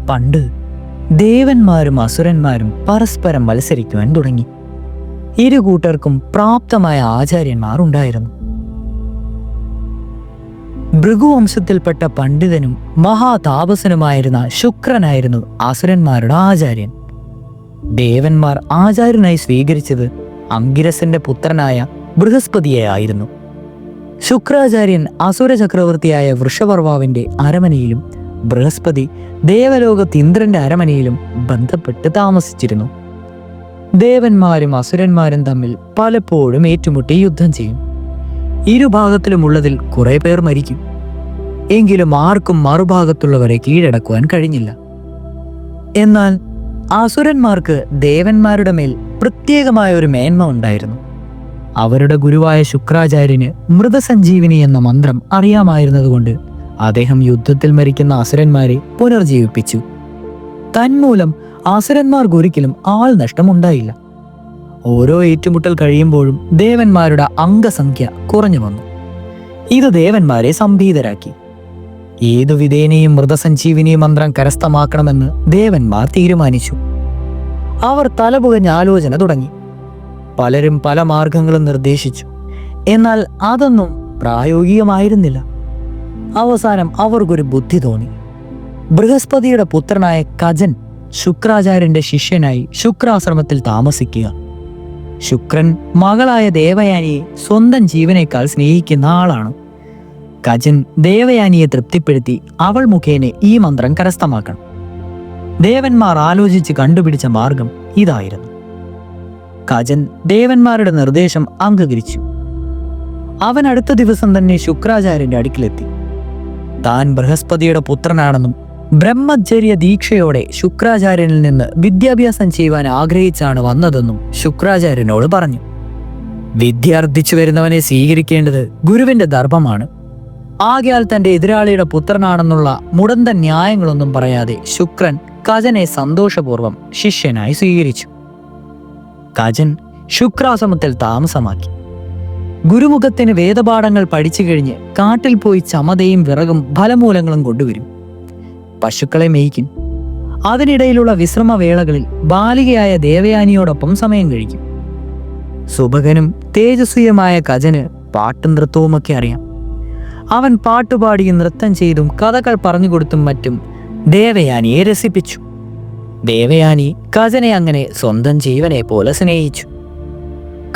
പണ്ട് ദേവന്മാരും അസുരന്മാരും പരസ്പരം മത്സരിക്കുവാൻ തുടങ്ങി. ഇരു കൂട്ടർക്കും പ്രാപ്തമായ ആചാര്യന്മാർ ഉണ്ടായിരുന്നു. ഭൃഗുവംശത്തിൽപ്പെട്ട പണ്ഡിതനും മഹാതാപസനുമായിരുന്ന ശുക്രനായിരുന്നു അസുരന്മാരുടെ ആചാര്യൻ. ദേവന്മാർ ആചാര്യനായി സ്വീകരിച്ചത് അങ്കിരസന്റെ പുത്രനായ ബൃഹസ്പതിയെ ആയിരുന്നു. ശുക്രാചാര്യൻ അസുര ചക്രവർത്തിയായ വൃഷപർവാവിന്റെ അരമനയിലും ബൃഹസ്പതി ദേവലോകത്ത് ഇന്ദ്രന്റെ അരമനയിലും ബന്ധപ്പെട്ട് താമസിച്ചിരുന്നു. ദേവന്മാരും അസുരന്മാരും തമ്മിൽ പലപ്പോഴും ഏറ്റുമുട്ടി യുദ്ധം ചെയ്യും. ഇരുഭാഗത്തിലുമുള്ളതിൽ കുറെ പേർ മരിക്കും. എങ്കിലും ആർക്കും മറുഭാഗത്തുള്ളവരെ കീഴടക്കുവാൻ കഴിഞ്ഞില്ല. എന്നാൽ അസുരന്മാർക്ക് ദേവന്മാരുടെ മേൽ പ്രത്യേകമായ ഒരു മേന്മ ഉണ്ടായിരുന്നു. അവരുടെ ഗുരുവായ ശുക്രാചാര്യന് മൃതസഞ്ജീവിനി എന്ന മന്ത്രം അറിയാമായിരുന്നതുകൊണ്ട് അദ്ദേഹം യുദ്ധത്തിൽ മരിക്കുന്ന അസുരന്മാരെ പുനർജീവിപ്പിച്ചു. തന്മൂലം അസുരന്മാർക്ക് ഒരിക്കലും ആൾ നഷ്ടമുണ്ടായില്ല. ഓരോ ഏറ്റുമുട്ടൽ കഴിയുമ്പോഴും ദേവന്മാരുടെ അംഗസംഖ്യ കുറഞ്ഞു വന്നു. ഇത് ദേവന്മാരെ സംഭീതരാക്കി. ഏതു വിധേനയും മൃതസഞ്ജീവിനി മന്ത്രം കരസ്ഥമാക്കണമെന്ന് ദേവന്മാർ തീരുമാനിച്ചു. അവർ തലപുകഞ്ഞ ആലോചന തുടങ്ങി. പലരും പല മാർഗങ്ങളും നിർദ്ദേശിച്ചു. എന്നാൽ അതൊന്നും പ്രായോഗികമായിരുന്നില്ല. അവസാനം അവർക്കൊരു ബുദ്ധി തോന്നി. ബൃഹസ്പതിയുടെ പുത്രനായ കജൻ ശുക്രാചാര്യന്റെ ശിഷ്യനായി ശുക്രാശ്രമത്തിൽ താമസിക്കുക. ശുക്രൻ മകളായ ദേവയാനിയെ സ്വന്തം ജീവനേക്കാൾ സ്നേഹിക്കുന്ന ആളാണ്. കജൻ ദേവയാനിയെ തൃപ്തിപ്പെടുത്തി അവൾ മുഖേന ഈ മന്ത്രം കരസ്ഥമാക്കണം. ദേവന്മാർ ആലോചിച്ച് കണ്ടുപിടിച്ച മാർഗം ഇതായിരുന്നു. കജൻ ദേവന്മാരുടെ നിർദ്ദേശം അംഗീകരിച്ചു. അവൻ അടുത്ത ദിവസം തന്നെ ശുക്രാചാര്യന്റെ അടുക്കിലെത്തി. താൻ ബൃഹസ്പതിയുടെ പുത്രനാണെന്നും ബ്രഹ്മചര്യ ദീക്ഷയോടെ ശുക്രാചാര്യനിൽ നിന്ന് വിദ്യാഭ്യാസം ചെയ്യുവാൻ ആഗ്രഹിച്ചാണ് വന്നതെന്നും ശുക്രാചാര്യനോട് പറഞ്ഞു. വിദ്യ അർത്ഥിച്ചു വരുന്നവനെ സ്വീകരിക്കേണ്ടത് ഗുരുവിന്റെ ധർമ്മമാണ്. ആകയാൽ തന്റെ എതിരാളിയുടെ പുത്രനാണെന്നുള്ള മുടന്ത ന്യായങ്ങളൊന്നും പറയാതെ ശുക്രൻ കജനെ സന്തോഷപൂർവ്വം ശിഷ്യനായി സ്വീകരിച്ചു. കജൻ ശുക്രാശ്രമത്തിൽ താമസമാക്കി. ഗുരുമുഖത്തിന് വേദപാഠങ്ങൾ പഠിച്ചു കഴിഞ്ഞ് കാട്ടിൽ പോയി ചമതയും വിറകും ഫലമൂലങ്ങളും കൊണ്ടുവരും. പശുക്കളെ മേയ്ക്കും. അതിനിടയിലുള്ള വിശ്രമവേളകളിൽ ബാലികയായ ദേവയാനിയോടൊപ്പം സമയം കഴിക്കും. സുഭകനും തേജസ്വിയുമായ കജന് പാട്ടും നൃത്തവുമൊക്കെ അറിയാം. അവൻ പാട്ടുപാടിയും നൃത്തം ചെയ്തും കഥകൾ പറഞ്ഞുകൊടുത്തും മറ്റും ദേവയാനിയെ രസിപ്പിച്ചു. ദേവയാനി കജനെ അങ്ങനെ സ്വന്തം ജീവനെ പോലെ സ്നേഹിച്ചു.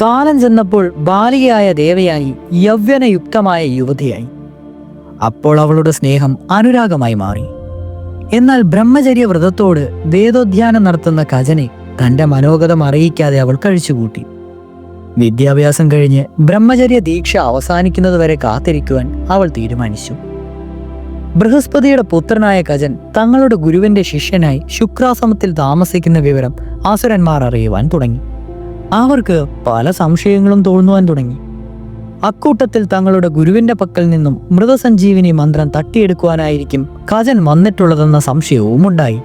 കാലം ചെന്നപ്പോൾ ബാലികയായ ദേവയാനി യൗവനയുക്തമായ യുവതിയായി. അപ്പോൾ അവളുടെ സ്നേഹം അനുരാഗമായി മാറി. എന്നാൽ ബ്രഹ്മചര്യ വ്രതത്തോട് വേദോദ്ധ്യാനം നടത്തുന്ന കജനെ തന്റെ മനോഗതം അറിയിക്കാതെ അവൾ കഴിച്ചുകൂട്ടി. വിദ്യാഭ്യാസം കഴിഞ്ഞ് ബ്രഹ്മചര്യ ദീക്ഷ അവസാനിക്കുന്നതുവരെ കാത്തിരിക്കുവാൻ അവൾ തീരുമാനിച്ചു. ബൃഹസ്പതിയുടെ പുത്രനായ കജൻ തങ്ങളുടെ ഗുരുവിന്റെ ശിഷ്യനായി ശുക്രാശ്രമത്തിൽ താമസിക്കുന്ന വിവരം അസുരന്മാർ അറിയുവാൻ തുടങ്ങി. അവർക്ക് പല സംശയങ്ങളും തോന്നുവാൻ തുടങ്ങി. അക്കൂട്ടത്തിൽ തങ്ങളുടെ ഗുരുവിന്റെ പക്കൽ നിന്നും മൃതസഞ്ജീവിനി മന്ത്രം തട്ടിയെടുക്കുവാനായിരിക്കും കജൻ വന്നിട്ടുള്ളതെന്ന സംശയവും ഉണ്ടായി.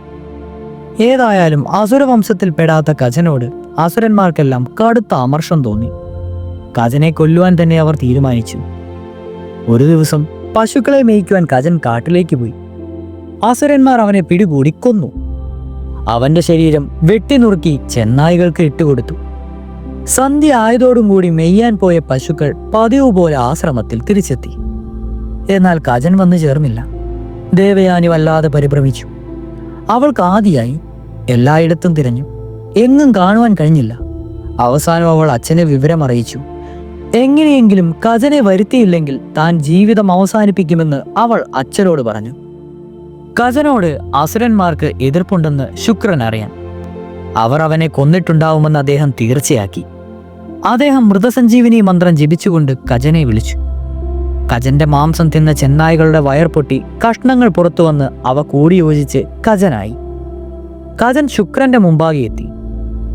ഏതായാലും അസുരവംശത്തിൽപ്പെടാത്ത കജനോട് അസുരന്മാർക്കെല്ലാം കടുത്ത അമർഷം തോന്നി. കജനെ കൊല്ലുവാൻ തന്നെ അവർ തീരുമാനിച്ചു. ഒരു ദിവസം പശുക്കളെ മേയ്ക്കുവാൻ കജൻ കാട്ടിലേക്ക് പോയി. അസുരന്മാർ അവനെ പിടികൂടി കൊന്നു. അവന്റെ ശരീരം വെട്ടിനുറുക്കി ചെന്നായ്കൾക്ക് ഇട്ടുകൊടുത്തു. സന്ധ്യ ആയതോടും കൂടി മെയ്യാൻ പോയ പശുക്കൾ പതിവ് പോലെ ആശ്രമത്തിൽ തിരിച്ചെത്തി. എന്നാൽ കജൻ വന്നു ചേർന്നില്ല. ദേവയാനി വല്ലാതെ പരിഭ്രമിച്ചു. അവൾക്ക് ആദിയായി. എല്ലായിടത്തും തിരഞ്ഞു. എങ്ങും കാണുവാൻ കഴിഞ്ഞില്ല. അവസാനം അവൾ അച്ഛനെ വിവരം അറിയിച്ചു. എങ്ങനെയെങ്കിലും കജനെ വരുത്തിയില്ലെങ്കിൽ താൻ ജീവിതം അവസാനിപ്പിക്കുമെന്ന് അവൾ അച്ഛനോട് പറഞ്ഞു. കജനോട് അസുരന്മാർക്ക് എതിർപ്പുണ്ടെന്ന് ശുക്രൻ അറിയാം. അവർ അവനെ കൊന്നിട്ടുണ്ടാവുമെന്ന് അദ്ദേഹം തീർച്ചയാക്കി. അദ്ദേഹം മൃതസഞ്ജീവിനി മന്ത്രം ജപിച്ചുകൊണ്ട് കജനെ വിളിച്ചു. കജന്റെ മാംസം തിന്ന ചെന്നായ്കളുടെ വയർ പൊട്ടി കഷ്ണങ്ങൾ പുറത്തു വന്ന് അവ കൂടി യോജിച്ച് കജനായി. കജൻ ശുക്രന്റെ മുമ്പാകെ എത്തി.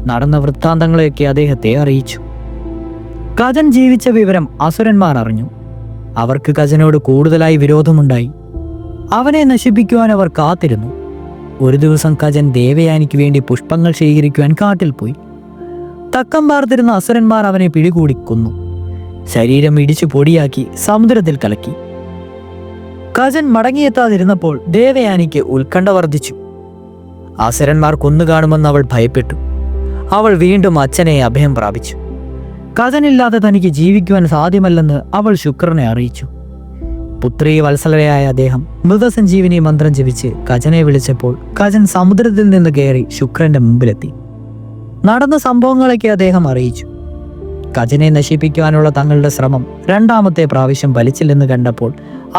നടന്ന വൃത്താന്തങ്ങളെയൊക്കെ അദ്ദേഹത്തെ അറിയിച്ചു. കജൻ ജീവിച്ച വിവരം അസുരന്മാർ അറിഞ്ഞു. അവർക്ക് കജനോട് കൂടുതലായി വിരോധമുണ്ടായി. അവനെ നശിപ്പിക്കുവാൻ അവർ കാത്തിരുന്നു. ഒരു ദിവസം കജൻ ദേവയാനിക്ക് വേണ്ടി പുഷ്പങ്ങൾ ശേഖരിക്കുവാൻ കാട്ടിൽ പോയി. തക്കം പാർത്തിരുന്ന അസുരന്മാർ അവനെ പിടികൂടി കൊന്നു. ശരീരം ഇടിച്ചു പൊടിയാക്കി സമുദ്രത്തിൽ കലക്കി. കജൻ മടങ്ങിയെത്താതിരുന്നപ്പോൾ ദേവയാനിക്ക് ഉത്കണ്ഠ വർദ്ധിച്ചു. അസുരന്മാർ കൊന്നുകാണുമെന്ന് അവൾ ഭയപ്പെട്ടു. അവൾ വീണ്ടും അച്ഛനെ അഭയം പ്രാപിച്ചു. കജനില്ലാതെ തനിക്ക് ജീവിക്കുവാൻ സാധ്യമല്ലെന്ന് അവൾ ശുക്രനെ അറിയിച്ചു. പുത്രീ വത്സലയായ അദ്ദേഹം മൃതസഞ്ജീവിനി മന്ത്രം ജപിച്ച് കജനെ വിളിച്ചപ്പോൾ കജൻ സമുദ്രത്തിൽ നിന്ന് കയറി ശുക്രന്റെ മുമ്പിലെത്തി. നടന്ന സംഭവങ്ങളൊക്കെ അദ്ദേഹം അറിയിച്ചു. കജനെ നശിപ്പിക്കുവാനുള്ള തങ്ങളുടെ ശ്രമം രണ്ടാമത്തെ പ്രാവശ്യം ഫലിച്ചില്ലെന്ന് കണ്ടപ്പോൾ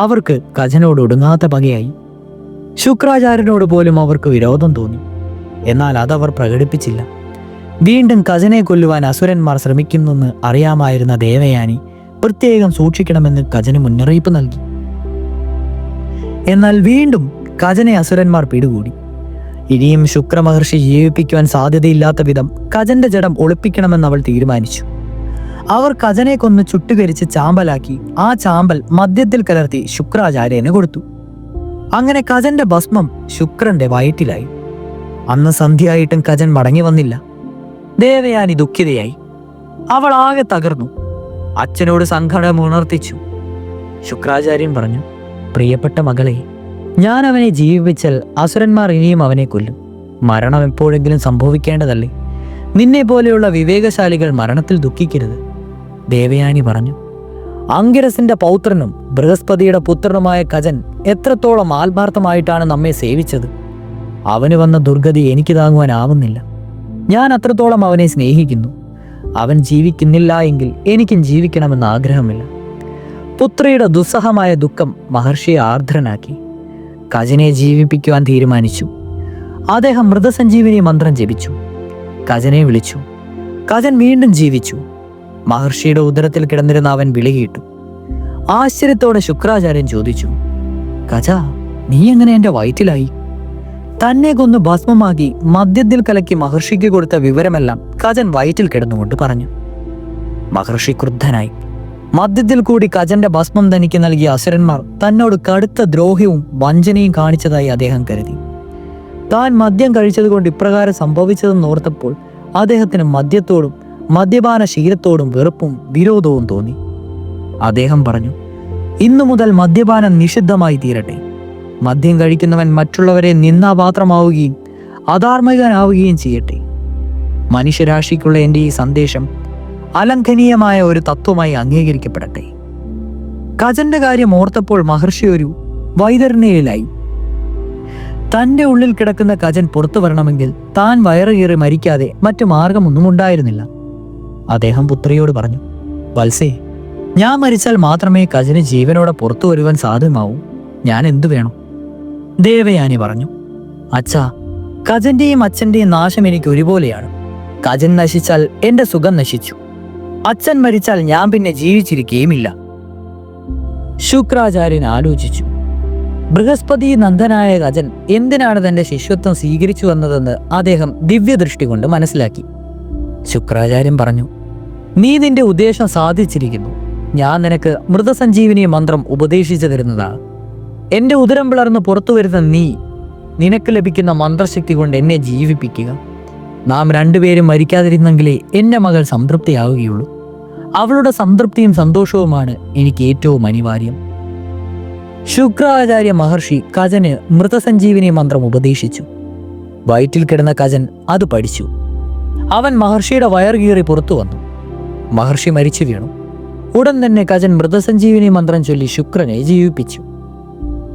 അവർക്ക് കജനോട് ഒടുങ്ങാത്ത പകയായി. ശുക്രാചാര്യനോട് പോലും അവർക്ക് വിരോധം തോന്നി. എന്നാൽ അതവർ പ്രകടിപ്പിച്ചില്ല. വീണ്ടും കജനെ കൊല്ലുവാൻ അസുരന്മാർ ശ്രമിക്കുന്നെന്ന് അറിയാമായിരുന്ന ദേവയാനി പ്രത്യേകം സൂക്ഷിക്കണമെന്ന് കജന് മുന്നറിയിപ്പ് നൽകി. എന്നാൽ വീണ്ടും കജനെ അസുരന്മാർ പിടികൂടി. ഇനിയും ശുക്രമഹർഷി ജീവിപ്പിക്കുവാൻ സാധ്യതയില്ലാത്ത വിധം കജന്റെ ജഡം ഒളിപ്പിക്കണമെന്ന് അവൾ തീരുമാനിച്ചു. അവർ കജനെ കൊന്ന് ചുട്ടുകരിച്ച് ചാമ്പലാക്കി ആ ചാമ്പൽ മദ്യത്തിൽ കലർത്തി ശുക്രാചാര്യന് കൊടുത്തു. അങ്ങനെ കജന്റെ ഭസ്മം ശുക്രന്റെ വയറ്റിലായി. അന്ന് സന്ധ്യയായിട്ടും കജൻ മടങ്ങി വന്നില്ല. ദേവയാനി ദുഃഖിതയായി. അവൾ ആകെ തകർന്നു. അച്ഛനോട് സങ്കടം ഉണർത്തിച്ചു. ശുക്രാചാര്യൻ പറഞ്ഞു, പ്രിയപ്പെട്ട മകളെ, ഞാൻ അവനെ ജീവിപ്പിച്ചാൽ അസുരന്മാർ ഇനിയും അവനെ കൊല്ലും. മരണം എപ്പോഴെങ്കിലും സംഭവിക്കേണ്ടതല്ലേ? നിന്നെ പോലെയുള്ള വിവേകശാലികൾ മരണത്തിൽ ദുഃഖിക്കരുത്. ദേവയാനി പറഞ്ഞു, അങ്കിരസിന്റെ പൗത്രനും ബൃഹസ്പതിയുടെ പുത്രനുമായ കജൻ എത്രത്തോളം ആത്മാർത്ഥമായിട്ടാണ് നമ്മെ സേവിച്ചത്. അവന് വന്ന ദുർഗതി എനിക്ക് താങ്ങുവാനാവുന്നില്ല. ഞാൻ അത്രത്തോളം അവനെ സ്നേഹിക്കുന്നു. അവൻ ജീവിക്കുന്നില്ല എങ്കിൽ എനിക്കും ജീവിക്കണമെന്ന് ആഗ്രഹമില്ല. പുത്രിയുടെ ദുസ്സഹമായ ദുഃഖം മഹർഷിയെ ആർദ്രനാക്കി. കജനെ ജീവിപ്പിക്കുവാൻ തീരുമാനിച്ചു. അദ്ദേഹം മൃതസഞ്ജീവിനി മന്ത്രം ജപിച്ചു. കജനെ വിളിച്ചു. കജൻ വീണ്ടും ജീവിച്ചു. മഹർഷിയുടെ ഉദരത്തിൽ കിടന്നിരുന്ന അവൻ വിളികേട്ടു. ആശ്ചര്യത്തോടെ ശുക്രാചാര്യൻ ചോദിച്ചു, കജ, നീ എങ്ങനെ എൻ്റെ വയറ്റിലായി? തന്നെ കൊന്ന് ഭസ്മമാക്കി മദ്യത്തിൽ കലക്കി മഹർഷിക്ക് കൊടുത്ത വിവരമെല്ലാം കജൻ വയറ്റിൽ കിടന്നുകൊണ്ട് പറഞ്ഞു. മഹർഷി ക്രുദ്ധനായി. മദ്യത്തിൽ കൂടി കജന്റെ ഭസ്മം തനിക്ക് നൽകിയ അസുരന്മാർ തന്നോട് കടുത്ത ദ്രോഹവും വഞ്ചനയും കാണിച്ചതായി അദ്ദേഹം കരുതി. താൻ മദ്യം കഴിച്ചതുകൊണ്ട് ഇപ്രകാരം സംഭവിച്ചതെന്ന് ഓർത്തപ്പോൾ അദ്ദേഹത്തിന് മദ്യത്തോടും മദ്യപാന ശീലത്തോടും വെറുപ്പും വിരോധവും തോന്നി. അദ്ദേഹം പറഞ്ഞു, ഇന്നു മുതൽ മദ്യപാനം നിഷിദ്ധമായി തീരട്ടെ. മദ്യം കഴിക്കുന്നവൻ മറ്റുള്ളവരെ നിന്ദാപാത്രമാവുകയും അധാർമികനാവുകയും ചെയ്യട്ടെ. മനുഷ്യരാശിക്കുള്ള എൻ്റെ ഈ സന്ദേശം അലംഘനീയമായ ഒരു തത്വമായി അംഗീകരിക്കപ്പെടട്ടെ. കജന്റെ കാര്യം ഓർത്തപ്പോൾ മഹർഷി ഒരു വൈതരണിയിലായി. തൻ്റെ ഉള്ളിൽ കിടക്കുന്ന കജൻ പുറത്തു വരണമെങ്കിൽ താൻ വയറുകീറി മരിക്കാതെ മറ്റു മാർഗമൊന്നും ഉണ്ടായിരുന്നില്ല. അദ്ദേഹം പുത്രിയോട് പറഞ്ഞു, വത്സേ, ഞാൻ മരിച്ചാൽ മാത്രമേ കജന് ജീവനോടെ പുറത്തു വരുവാൻ സാധ്യമാവൂ. ഞാൻ എന്തു വേണം? ദേവയാനി പറഞ്ഞു, അച്ഛാ, കജന്റെയും അച്ഛന്റെയും നാശം എനിക്ക് ഒരുപോലെയാണ്. കജൻ നശിച്ചാൽ എന്റെ സുഖം നശിച്ചു. അച്ഛൻ മരിച്ചാൽ ഞാൻ പിന്നെ ജീവിച്ചിരിക്കുകയുമില്ല. ശുക്രാചാര്യൻ ആലോചിച്ചു. ബൃഹസ്പതി നന്ദനായ കജൻ എന്തിനാണ് തന്റെ ശിഷ്യത്വം സ്വീകരിച്ചു വന്നതെന്ന് അദ്ദേഹം ദിവ്യദൃഷ്ടി കൊണ്ട് മനസ്സിലാക്കി. ശുക്രാചാര്യൻ പറഞ്ഞു, നീ നിന്റെ ഉദ്ദേശം സാധിച്ചിരിക്കുന്നു. ഞാൻ നിനക്ക് മൃതസഞ്ജീവിനി മന്ത്രം ഉപദേശിച്ചു തരുന്നതാണ്. എന്റെ ഉദരം പിളർന്ന് പുറത്തു വരുന്ന നീ നിനക്ക് ലഭിക്കുന്ന മന്ത്രശക്തി കൊണ്ട് എന്നെ ജീവിപ്പിക്കുക. നാം രണ്ടുപേരും മരിക്കാതിരുന്നെങ്കിലേ എൻ്റെ മകൾ സംതൃപ്തിയാവുകയുള്ളൂ. അവളുടെ സംതൃപ്തിയും സന്തോഷവുമാണ് എനിക്ക് ഏറ്റവും അനിവാര്യം. ശുക്രാചാര്യ മഹർഷി കജന് മൃതസഞ്ജീവിനി മന്ത്രം ഉപദേശിച്ചു. വയറ്റിൽ കിടന്ന കജൻ അത് പഠിച്ചു. അവൻ മഹർഷിയുടെ വയർ കീറി പുറത്തു വന്നു. മഹർഷി മരിച്ചു വീണു. ഉടൻ തന്നെ കജൻ മൃതസഞ്ജീവിനി മന്ത്രം ചൊല്ലി ശുക്രനെ ജീവിപ്പിച്ചു.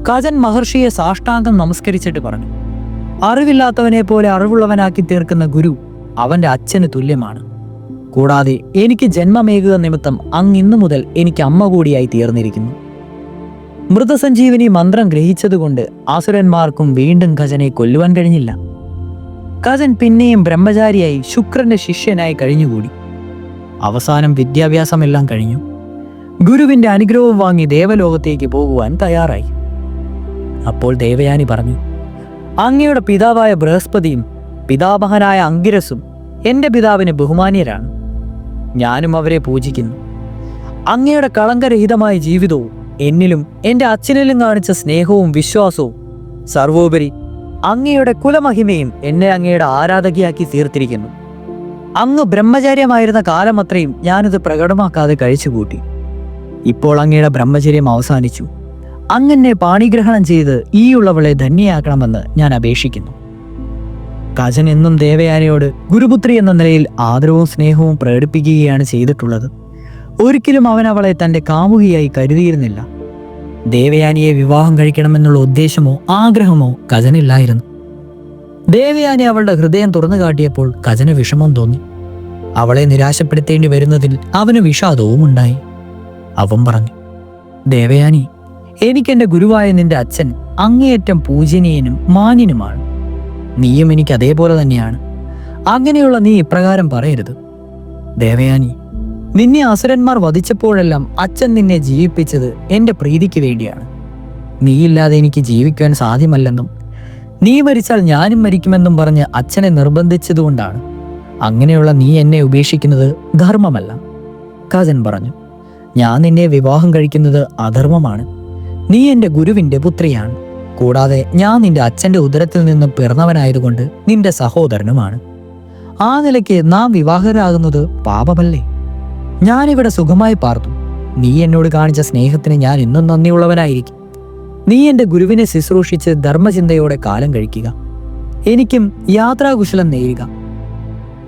കജൻ മഹർഷിയെ സാഷ്ടാംഗം നമസ്കരിച്ചിട്ട് പറഞ്ഞു, അറിവില്ലാത്തവനെ പോലെ അറിവുള്ളവനാക്കി തീർക്കുന്ന ഗുരു അവന്റെ അച്ഛന് തുല്യമാണ്. കൂടാതെ എനിക്ക് ജന്മമേകുക നിമിത്തം അങ്ങ് ഇന്നു മുതൽ എനിക്ക് അമ്മ കൂടിയായി തീർന്നിരിക്കുന്നു. മൃതസഞ്ജീവിനി മന്ത്രം ഗ്രഹിച്ചതുകൊണ്ട് ആസുരന്മാർക്കും വീണ്ടും കജനെ കൊല്ലുവാൻ കഴിഞ്ഞില്ല. കജൻ പിന്നെയും ബ്രഹ്മചാരിയായി ശുക്രന്റെ ശിഷ്യനായി കഴിഞ്ഞുകൂടി. അവസാനം വിദ്യാഭ്യാസമെല്ലാം കഴിഞ്ഞു. ഗുരുവിന്റെ അനുഗ്രഹവും വാങ്ങി ദേവലോകത്തേക്ക് പോകുവാൻ തയ്യാറായി. അപ്പോൾ ദേവയാനി പറഞ്ഞു, അങ്ങയുടെ പിതാവായ ബൃഹസ്പതിയും പിതാമഹനായ അങ്കിരസും എൻ്റെ പിതാവിന് ബഹുമാന്യരാണ്. ഞാനും അവരെ പൂജിക്കുന്നു. അങ്ങയുടെ കളങ്കരഹിതമായ ജീവിതവും എന്നിലും എൻ്റെ അച്ഛനിലും കാണിച്ച സ്നേഹവും വിശ്വാസവും സർവോപരി അങ്ങയുടെ കുലമഹിമയും എന്നെ അങ്ങയുടെ ആരാധകയാക്കി തീർത്തിരിക്കുന്നു. അങ്ങ് ബ്രഹ്മചര്യമായിരുന്ന കാലമത്രയും ഞാനിത് പ്രകടമാക്കാതെ കഴിച്ചുകൂട്ടി. ഇപ്പോൾ അങ്ങയുടെ ബ്രഹ്മചര്യം അവസാനിച്ചു. അങ്ങെന്നെ പാണിഗ്രഹണം ചെയ്ത് ഈയുള്ളവളെ ധന്യയാക്കണമെന്ന് ഞാൻ അപേക്ഷിക്കുന്നു. കജൻ എന്നും ദേവയാനിയോട് ഗുരുപുത്രി എന്ന നിലയിൽ ആദരവും സ്നേഹവും പ്രകടിപ്പിക്കുകയാണ് ചെയ്തിട്ടുള്ളത്. ഒരിക്കലും അവൻ അവളെ തൻ്റെ കാമുകിയായി കരുതിയിരുന്നില്ല. ദേവയാനിയെ വിവാഹം കഴിക്കണമെന്നുള്ള ഉദ്ദേശമോ ആഗ്രഹമോ കജനില്ലായിരുന്നു. ദേവയാനി അവളുടെ ഹൃദയം തുറന്നു കാട്ടിയപ്പോൾ കജന് വിഷമം തോന്നി. അവളെ നിരാശപ്പെടുത്തേണ്ടി വരുന്നതിൽ അവന് വിഷാദവും ഉണ്ടായി. അവൻ പറഞ്ഞു, ദേവയാനി, എനിക്കെൻ്റെ ഗുരുവായ നിന്റെ അച്ഛൻ അങ്ങേയറ്റം പൂജനീയനും മാന്യനുമാണ്. നീയും എനിക്ക് അതേപോലെ തന്നെയാണ്. അങ്ങനെയുള്ള നീ ഇപ്രകാരം പറയരുത്. ദേവയാനി, നിന്നെ അസുരന്മാർ വധിച്ചപ്പോഴെല്ലാം അച്ഛൻ നിന്നെ ജീവിപ്പിച്ചത് എൻ്റെ പ്രീതിക്ക് വേണ്ടിയാണ്. നീയില്ലാതെ എനിക്ക് ജീവിക്കുവാൻ സാധ്യമല്ലെന്നും നീ മരിച്ചാൽ ഞാനും മരിക്കുമെന്നും പറഞ്ഞ് അച്ഛനെ നിർബന്ധിച്ചതുകൊണ്ടാണ്. അങ്ങനെയുള്ള നീ എന്നെ ഉപേക്ഷിക്കുന്നത് ധർമ്മമല്ല. കജൻ പറഞ്ഞു, ഞാൻ നിന്നെ വിവാഹം കഴിക്കുന്നത് അധർമ്മമാണ്. നീ എൻ്റെ ഗുരുവിൻ്റെ പുത്രിയാണ്. കൂടാതെ ഞാൻ നിന്റെ അച്ഛൻ്റെ ഉദരത്തിൽ നിന്ന് പിറന്നവനായതുകൊണ്ട് നിന്റെ സഹോദരനുമാണ്. ആ നിലയ്ക്ക് നാം വിവാഹരാകുന്നത് പാപമല്ലേ? ഞാനിവിടെ സുഖമായി പാർത്തു. നീ എന്നോട് കാണിച്ച സ്നേഹത്തിന് ഞാൻ ഇന്നും നന്ദിയുള്ളവനായിരിക്കും. നീ എൻ്റെ ഗുരുവിനെ ശുശ്രൂഷിച്ച് ധർമ്മചിന്തയോടെ കാലം കഴിക്കുക. എനിക്കും യാത്രാകുശലം നേരുക.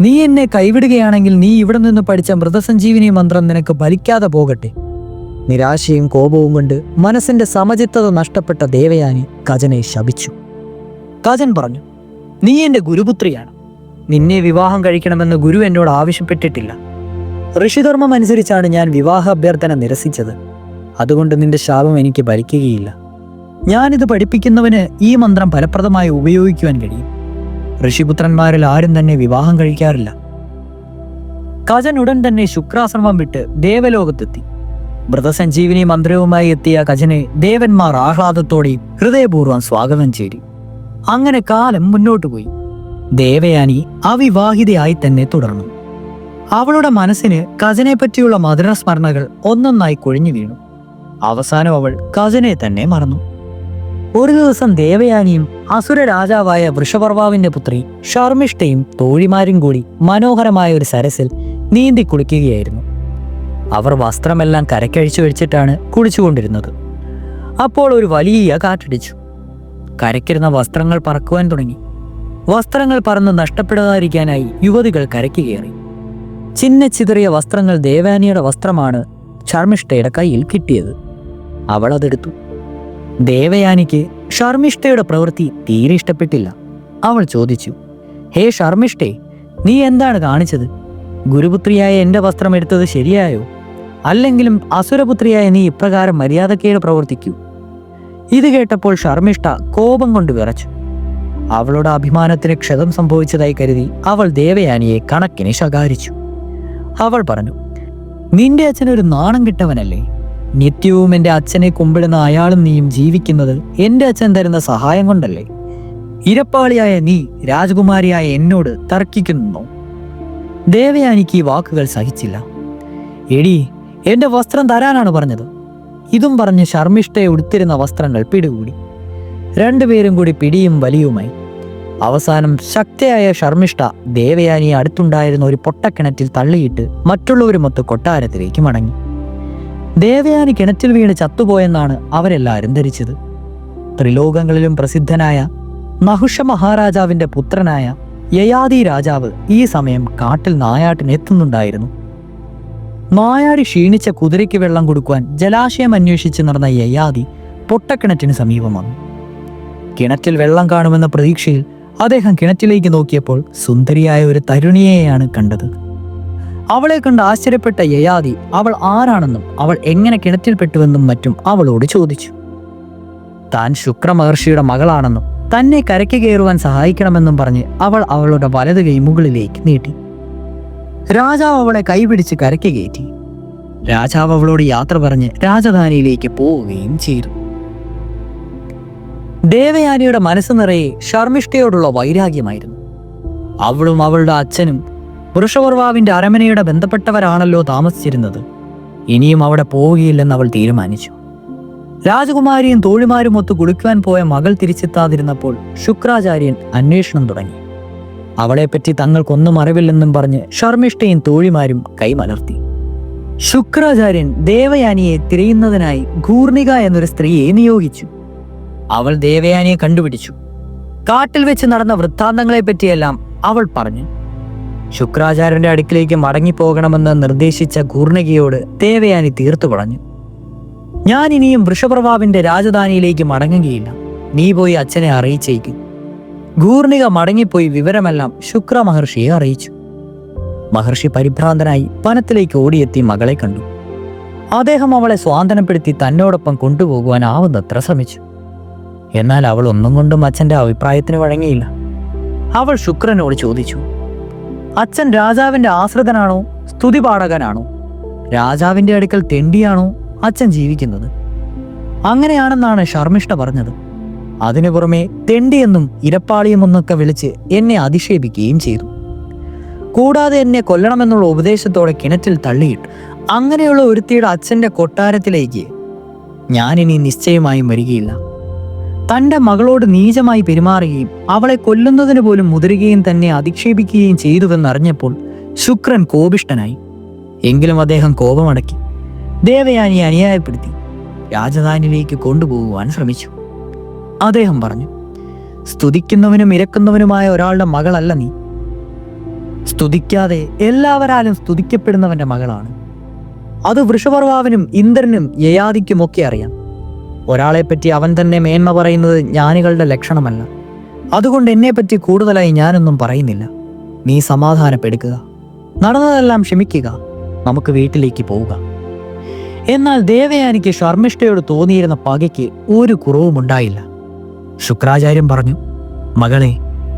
നീ എന്നെ കൈവിടുകയാണെങ്കിൽ നീ ഇവിടെ നിന്ന് പഠിച്ച മൃതസഞ്ജീവിനി മന്ത്രം നിനക്ക് ഫലിക്കാതെ പോകട്ടെ. നിരാശയും കോപവും കൊണ്ട് മനസ്സിന്റെ സമചിത്തത നഷ്ടപ്പെട്ട ദേവയാനി കജനെ ശപിച്ചു. കജൻ പറഞ്ഞു, നീ എൻ്റെ ഗുരുപുത്രിയാണ്. നിന്നെ വിവാഹം കഴിക്കണമെന്ന് ഗുരു എന്നോട് ആവശ്യപ്പെട്ടിട്ടില്ല. ഋഷിധർമ്മം അനുസരിച്ചാണ് ഞാൻ വിവാഹ അഭ്യർത്ഥന നിരസിച്ചത്. അതുകൊണ്ട് നിന്റെ ശാപം എനിക്ക് ഫലിക്കുകയില്ല. ഞാനിത് പഠിപ്പിക്കുന്നവന് ഈ മന്ത്രം ഫലപ്രദമായി ഉപയോഗിക്കുവാൻ കഴിയും. ഋഷിപുത്രന്മാരിൽ ആരും തന്നെ വിവാഹം കഴിക്കാറില്ല. കജൻ ഉടൻ തന്നെ ശുക്രാശ്രമം വിട്ട് ദേവലോകത്തെത്തി. മൃതസഞ്ജീവിനി മന്ത്രവുമായി എത്തിയ കജനെ ദേവന്മാർ ആഹ്ലാദത്തോടെയും ഹൃദയപൂർവ്വം സ്വാഗതം ചെയ്തു. അങ്ങനെ കാലം മുന്നോട്ടു പോയി. ദേവയാനി അവിവാഹിതയായി തന്നെ തുടർന്നു. അവളുടെ മനസ്സിന് കജനെ പറ്റിയുള്ള മധുരസ്മരണകൾ ഒന്നൊന്നായി കൊഴിഞ്ഞു വീണു. അവസാനം അവൾ കജനെ തന്നെ മറന്നു. ഒരു ദിവസം ദേവയാനിയും അസുര രാജാവായ വൃഷപർവാവിന്റെ പുത്രി ശർമ്മിഷ്ഠയും തോഴിമാരും കൂടി മനോഹരമായ ഒരു സരസിൽ നീന്തി കുളിക്കുകയായിരുന്നു. അവർ വസ്ത്രമെല്ലാം കരക്കഴിച്ചു വെച്ചിട്ടാണ് കുളിച്ചുകൊണ്ടിരുന്നത്. അപ്പോൾ ഒരു വലിയ കാറ്റടിച്ചു. കരയ്ക്കിരുന്ന വസ്ത്രങ്ങൾ പറക്കുവാൻ തുടങ്ങി. വസ്ത്രങ്ങൾ പറന്ന് നഷ്ടപ്പെടാതിരിക്കാനായി യുവതികൾ കരയ്ക്ക് കയറി. ചിതറിയ വസ്ത്രങ്ങൾ ദേവയാനിയുടെ വസ്ത്രമാണ് ശർമ്മിഷ്ഠയുടെ കയ്യിൽ കിട്ടിയത്. അവൾ അതെടുത്തു. ദേവയാനിക്ക് ശർമ്മിഷ്ഠയുടെ പ്രവൃത്തി തീരെ ഇഷ്ടപ്പെട്ടില്ല. അവൾ ചോദിച്ചു, ഹേ ശർമ്മിഷ്ഠേ, നീ എന്താണ് കാണിച്ചത്? ഗുരുപുത്രിയായ എൻ്റെ വസ്ത്രം എടുത്തത് ശരിയായോ? അല്ലെങ്കിലും അസുരപുത്രിയായ നീ ഇപ്രകാരം മര്യാദക്കേട് പ്രവർത്തിക്കൂ. ഇത് കേട്ടപ്പോൾ ശർമ്മിഷ്ഠ കോപം കൊണ്ട് വിറച്ചു. അവളുടെ അഭിമാനത്തിന് ക്ഷതം സംഭവിച്ചതായി കരുതി അവൾ ദേവയാനിയെ കണക്കിന് ശകാരിച്ചു. അവൾ പറഞ്ഞു, നിന്റെ അച്ഛനൊരു നാണം കിട്ടവനല്ലേ? നിത്യവും എൻ്റെ അച്ഛനെ കുമ്പിടുന്ന അയാളും നീയും ജീവിക്കുന്നത് എൻ്റെ അച്ഛൻ തരുന്ന സഹായം കൊണ്ടല്ലേ? ഇരപ്പാളിയായ നീ രാജകുമാരിയായ എന്നോട് തർക്കിക്കുന്നു. ദേവയാനിക്ക് ഈ വാക്കുകൾ സഹിച്ചില്ല. എടി, എൻ്റെ വസ്ത്രം തരാനാണ് പറഞ്ഞത്. ഇതും പറഞ്ഞ് ശർമ്മിഷ്ഠയെ ഉടുത്തിരുന്ന വസ്ത്രങ്ങൾ പിടികൂടി. രണ്ടുപേരും കൂടി പിടിയും വലിയുമായി. അവസാനം ശക്തിയായ ശർമ്മിഷ്ഠ ദേവയാനിയെ അടുത്തുണ്ടായിരുന്ന ഒരു പൊട്ടക്കിണറ്റിൽ തള്ളിയിട്ട് മറ്റുള്ളവരുമൊത്ത് കൊട്ടാരത്തിലേക്ക് മടങ്ങി. ദേവയാനി കിണറ്റിൽ വീണ് ചത്തുപോയെന്നാണ് അവരെല്ലാവരും ധരിച്ചത്. ത്രിലോകങ്ങളിലും പ്രസിദ്ധനായ നഹുഷ മഹാരാജാവിന്റെ പുത്രനായ യയാതി രാജാവ് ഈ സമയം കാട്ടിൽ നായാട്ടിനെത്തുന്നുണ്ടായിരുന്നു. നായാടി ക്ഷീണിച്ച കുതിരയ്ക്ക് വെള്ളം കൊടുക്കുവാൻ ജലാശയം അന്വേഷിച്ച് നടന്ന യയാതി പൊട്ടക്കിണറ്റിന് സമീപം വന്നു. കിണറ്റിൽ വെള്ളം കാണുമെന്ന പ്രതീക്ഷയിൽ അദ്ദേഹം കിണറ്റിലേക്ക് നോക്കിയപ്പോൾ സുന്ദരിയായ ഒരു തരുണിയെയാണ് കണ്ടത്. അവളെ കണ്ട് ആശ്ചര്യപ്പെട്ട യയാതി അവൾ ആരാണെന്നും അവൾ എങ്ങനെ കിണറ്റിൽപ്പെട്ടുവെന്നും മറ്റും അവളോട് ചോദിച്ചു. താൻ ശുക്രമഹർഷിയുടെ മകളാണെന്നും തന്നെ കരയ്ക്ക് കയറുവാൻ സഹായിക്കണമെന്നും പറഞ്ഞ് അവൾ അവളുടെ വലതു കൈ മുകളിലേക്ക് നീട്ടി. രാജാവ് അവളെ കൈപിടിച്ച് കരയ്ക്ക് കയറ്റി. രാജാവ് അവളോട് യാത്ര പറഞ്ഞ് രാജധാനിയിലേക്ക് പോവുകയും ചെയ്തു. ദേവയാനിയുടെ മനസ്സ് നിറയെ ശർമ്മിഷ്ഠയോടുള്ള വൈരാഗ്യമായിരുന്നു. അവളും അവളുടെ അച്ഛനും വൃഷപർവാവിന്റെ അരമനയുടെ ബന്ധപ്പെട്ടവരാണല്ലോ താമസിച്ചിരുന്നത്. ഇനിയും അവിടെ പോവുകയില്ലെന്ന് അവൾ തീരുമാനിച്ചു. രാജകുമാരിയും തോഴിമാരും ഒത്ത് കുളിക്കുവാൻ പോയ മകൾ തിരിച്ചെത്താതിരുന്നപ്പോൾ ശുക്രാചാര്യൻ അന്വേഷണം തുടങ്ങി. അവളെപ്പറ്റി തങ്ങൾക്കൊന്നും അറിവില്ലെന്നും പറഞ്ഞ് ശർമ്മിഷ്ഠയും തോഴിമാരും കൈമലർത്തി. ശുക്രാചാര്യൻ ദേവയാനിയെ തിരയുന്നതിനായി ഘൂർണിക എന്നൊരു സ്ത്രീയെ നിയോഗിച്ചു. അവൾ ദേവയാനിയെ കണ്ടുപിടിച്ചു. കാട്ടിൽ വെച്ച് നടന്ന വൃത്താന്തങ്ങളെ പറ്റിയെല്ലാം അവൾ പറഞ്ഞു. ശുക്രാചാര്യന്റെ അടുക്കിലേക്ക് മടങ്ങിപ്പോകണമെന്ന് നിർദ്ദേശിച്ച ഗൂർണികയോട് ദേവയാനി തീർത്തു പറഞ്ഞു. ഞാൻ ഇനിയും വൃഷപ്രഭാവിന്റെ രാജധാനിയിലേക്ക് മടങ്ങുകയില്ല. നീ പോയി അച്ഛനെ അറിയിച്ചേക്കും. ഗൂർണിക മടങ്ങിപ്പോയി വിവരമെല്ലാം ശുക്ര മഹർഷിയെ അറിയിച്ചു. മഹർഷി പരിഭ്രാന്തനായി വനത്തിലേക്ക് ഓടിയെത്തി മകളെ കണ്ടു. അദ്ദേഹം അവളെ സ്വാന്തനപ്പെടുത്തി തന്നോടൊപ്പം കൊണ്ടുപോകുവാൻ ആവുന്നത്ര ശ്രമിച്ചു. എന്നാൽ അവൾ ഒന്നും കൊണ്ടും അച്ഛൻ്റെ അഭിപ്രായത്തിന് വഴങ്ങിയില്ല. അവൾ ശുക്രനോട് ചോദിച്ചു, അച്ഛൻ രാജാവിൻ്റെ ആശ്രിതനാണോ, സ്തുതിപാഠകനാണോ? രാജാവിൻ്റെ അടുക്കൽ തെണ്ടിയാണോ അച്ഛൻ ജീവിക്കുന്നത്? അങ്ങനെയാണെന്നാണ് ശർമ്മിഷ്ഠ പറഞ്ഞത്. അതിനു പുറമെ തെണ്ടിയെന്നും ഇരപ്പാളിയുമെന്നൊക്കെ വിളിച്ച് എന്നെ അധിക്ഷേപിക്കുകയും ചെയ്തു. കൂടാതെ എന്നെ കൊല്ലണമെന്നുള്ള ഉപദേശത്തോടെ കിണറ്റിൽ തള്ളിയിട്ടു. അങ്ങനെയുള്ള ഒരുത്തിയുടെ അച്ഛൻ്റെ കൊട്ടാരത്തിലേക്ക് ഞാനിനി നിശ്ചയമായും വരികയില്ല. തൻ്റെ മകളോട് നീചമായി പെരുമാറുകയും അവളെ കൊല്ലുന്നതിന് പോലും മുതിരുകയും തന്നെ അധിക്ഷേപിക്കുകയും ചെയ്തുവെന്നറിഞ്ഞപ്പോൾ ശുക്രൻ കോപിഷ്ഠനായി. എങ്കിലും അദ്ദേഹം കോപമടക്കി ദേവയാനിയെ അന്യായപ്പെടുത്തി രാജധാനിയിലേക്ക് കൊണ്ടുപോകുവാൻ ശ്രമിച്ചു. അദ്ദേഹം പറഞ്ഞു, സ്തുതിക്കുന്നവനും ഇരക്കുന്നവനുമായ ഒരാളുടെ മകളല്ല നീ. സ്തുതിക്കാതെ എല്ലാവരാലും സ്തുതിക്കപ്പെടുന്നവന്റെ മകളാണ്. അത് വൃഷപർവാവിനും ഇന്ദ്രനും യയാതിക്കുമൊക്കെ അറിയാം. ഒരാളെപ്പറ്റി അവൻ തന്നെ മേന്മ പറയുന്നത് ജ്ഞാനികളുടെ ലക്ഷണമല്ല. അതുകൊണ്ട് എന്നെപ്പറ്റി കൂടുതലായി ഞാനൊന്നും പറയുന്നില്ല. നീ സമാധാനപ്പെടുക്കുക, നടന്നതെല്ലാം ക്ഷമിക്കുക, നമുക്ക് വീട്ടിലേക്ക് പോവുക. എന്നാൽ ദേവയാനിക്ക് ശർമ്മിഷ്ഠയോട് തോന്നിയിരുന്ന പകയ്ക്ക് ഒരു കുറവുമുണ്ടായില്ല. ശുക്രാചാര്യൻ പറഞ്ഞു, മകളെ,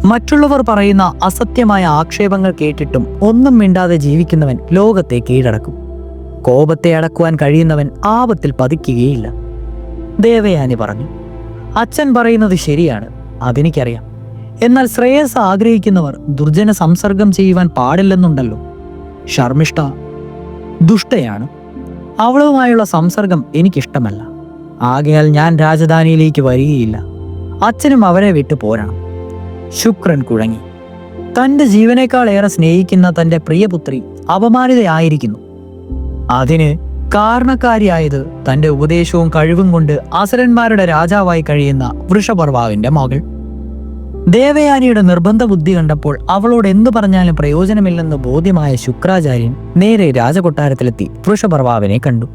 മറ്റുള്ളവർ പറയുന്ന അസത്യമായ ആക്ഷേപങ്ങൾ കേട്ടിട്ടും ഒന്നും മിണ്ടാതെ ജീവിക്കുന്നവൻ ലോകത്തെ കീഴടക്കും. കോപത്തെ അടക്കുവാൻ കഴിയുന്നവൻ ആപത്തിൽ പതിക്കുകയില്ല. ദേവയാനി പറഞ്ഞു, അച്ഛൻ പറയുന്നത് ശരിയാണ്, അതെനിക്കറിയാം. എന്നാൽ ശ്രേയസ് ആഗ്രഹിക്കുന്നവർ ദുർജന സംസർഗം ചെയ്യുവാൻ പാടില്ലെന്നുണ്ടല്ലോ. ശർമ്മിഷ്ഠ ദുഷ്ടയാണ്. അവളുമായുള്ള സംസർഗം എനിക്കിഷ്ടമല്ല. ആകയാൽ ഞാൻ രാജധാനിയിലേക്ക് വരികയില്ല. അച്ഛനും അവരെ വിട്ടു പോരണം. ശുക്രൻ കുഴങ്ങി. തൻ്റെ ജീവനേക്കാൾ ഏറെ സ്നേഹിക്കുന്ന തൻ്റെ പ്രിയപുത്രി അപമാനിതയായിരിക്കുന്നു. അതിന് കാരണക്കാരിയായത് തൻ്റെ ഉപദേശവും കഴിവും കൊണ്ട് അസുരന്മാരുടെ രാജാവായി കഴിയുന്ന വൃഷപർവാവിന്റെ മകൾ. ദേവയാനിയുടെ നിർബന്ധ ബുദ്ധി കണ്ടപ്പോൾ അവളോട് എന്തു പറഞ്ഞാലും പ്രയോജനമില്ലെന്ന് ബോധ്യമായ ശുക്രാചാര്യൻ നേരെ രാജകൊട്ടാരത്തിലെത്തി വൃഷപർവാവിനെ കണ്ടു.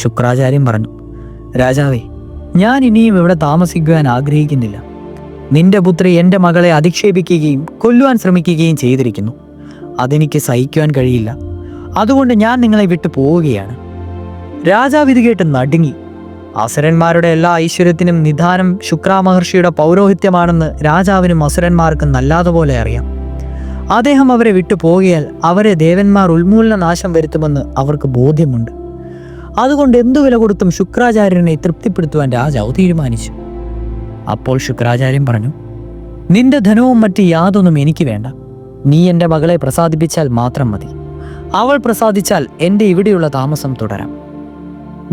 ശുക്രാചാര്യൻ പറഞ്ഞു, രാജാവേ, ഞാൻ ഇനിയും ഇവിടെ താമസിക്കുവാൻ ആഗ്രഹിക്കുന്നില്ല. നിന്റെ പുത്രി എൻ്റെ മകളെ അധിക്ഷേപിക്കുകയും കൊല്ലുവാൻ ശ്രമിക്കുകയും ചെയ്തിരിക്കുന്നു. അതെനിക്ക് സഹിക്കുവാൻ കഴിയില്ല. അതുകൊണ്ട് ഞാൻ നിങ്ങളെ വിട്ടു പോവുകയാണ്. രാജാവ് ഇത് കേട്ട് നടുങ്ങി. അസുരന്മാരുടെ എല്ലാ ഐശ്വര്യത്തിനും നിദാനം ശുക്രാമഹർഷിയുടെ പൗരോഹിത്യമാണെന്ന് രാജാവിനും അസുരന്മാർക്കും നല്ലാതുപോലെ അറിയാം. അദ്ദേഹം അവരെ വിട്ടു പോകിയാൽ അവരെ ദേവന്മാർ ഉന്മൂലന നാശം വരുത്തുമെന്ന് അവർക്ക് ബോധ്യമുണ്ട്. അതുകൊണ്ട് എന്തു വില കൊടുത്തും ശുക്രാചാര്യനെ തൃപ്തിപ്പെടുത്തുവാൻ രാജാവ് തീരുമാനിച്ചു. അപ്പോൾ ശുക്രാചാര്യൻ പറഞ്ഞു, നിന്റെ ധനവും മറ്റ് യാതൊന്നും എനിക്ക് വേണ്ട. നീ എൻ്റെ മകളെ പ്രസാദിപ്പിച്ചാൽ മാത്രം മതി. അവൾ പ്രസാദിച്ചാൽ എൻ്റെ ഇവിടെയുള്ള താമസം തുടരാം.